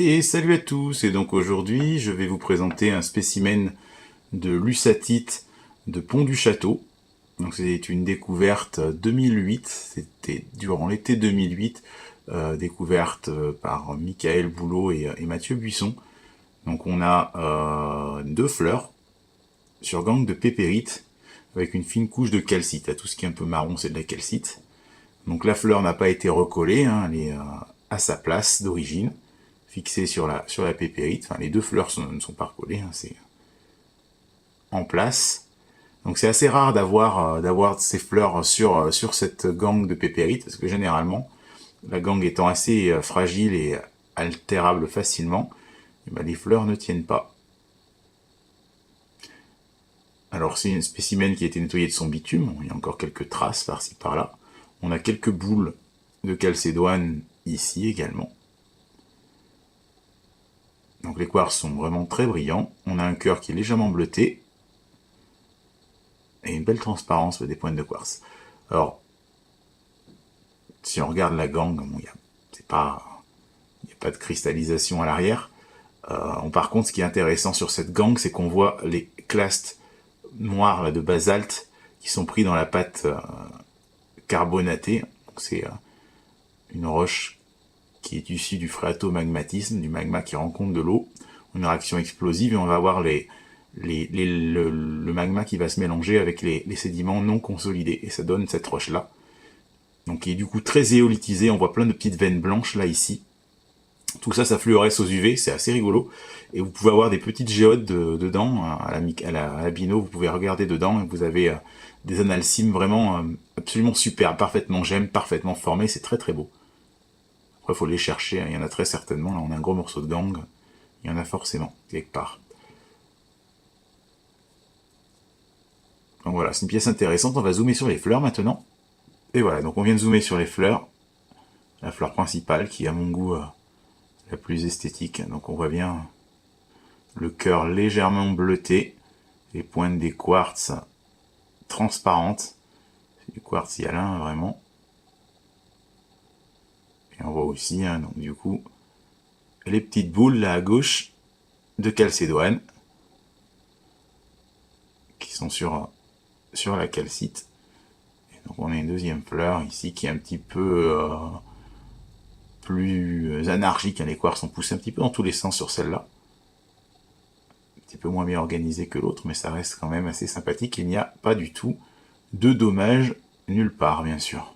Et salut à tous, et donc aujourd'hui je vais vous présenter un spécimen de lussatite de Pont du Château. Donc c'est une découverte 2008, c'était durant l'été 2008, découverte par Michael Boulot et Mathieu Buisson. Donc on a deux fleurs sur gangue de pépérite avec une fine couche de calcite. Tout ce qui est un peu marron c'est de la calcite. Donc la fleur n'a pas été recollée, hein, elle est à sa place d'origine, fixée sur la pépérite. Enfin, les deux fleurs ne sont pas recollées, hein, c'est en place. Donc c'est assez rare d'avoir ces fleurs sur cette gangue de pépérite, parce que généralement, la gangue étant assez fragile et altérable facilement, et ben, les fleurs ne tiennent pas. Alors c'est un spécimen qui a été nettoyé de son bitume, il y a encore quelques traces par-ci par-là. On a quelques boules de calcédoine ici également. Donc les quartz sont vraiment très brillants. On a un cœur qui est légèrement bleuté. Et une belle transparence des pointes de quartz. Alors, si on regarde la gangue, bon, il n'y a pas de cristallisation à l'arrière. Par contre, ce qui est intéressant sur cette gangue, c'est qu'on voit les clastes noirs là, de basalte qui sont pris dans la pâte carbonatée. C'est une roche qui est issue du phréatomagmatisme, du magma qui rencontre de l'eau, une réaction explosive, et on va avoir le magma qui va se mélanger avec les sédiments non consolidés, et ça donne cette roche-là. Donc qui est du coup très éolithisée, on voit plein de petites veines blanches là, ici. Tout ça, ça fluoresce aux UV, c'est assez rigolo. Et vous pouvez avoir des petites géodes dedans, à la bino, vous pouvez regarder dedans, et vous avez des analcimes vraiment absolument superbes, parfaitement gemmes, parfaitement formés, c'est très très beau. Après, il faut les chercher, hein. Il y en a très certainement. Là, on a un gros morceau de gangue. Il y en a forcément, quelque part. Donc voilà, c'est une pièce intéressante. On va zoomer sur les fleurs maintenant. Et voilà, donc on vient de zoomer sur les fleurs. La fleur principale, qui est à mon goût la plus esthétique. Donc on voit bien le cœur légèrement bleuté. Les pointes des quartz transparentes. C'est du quartz hyalin, vraiment. Et on voit aussi, hein, donc du coup, les petites boules là à gauche de calcédoine qui sont sur la calcite. Et donc on a une deuxième fleur ici qui est un petit peu plus anarchique. Les quartz sont poussés un petit peu dans tous les sens sur celle-là. Un petit peu moins bien organisée que l'autre, mais ça reste quand même assez sympathique. Il n'y a pas du tout de dommages nulle part, bien sûr.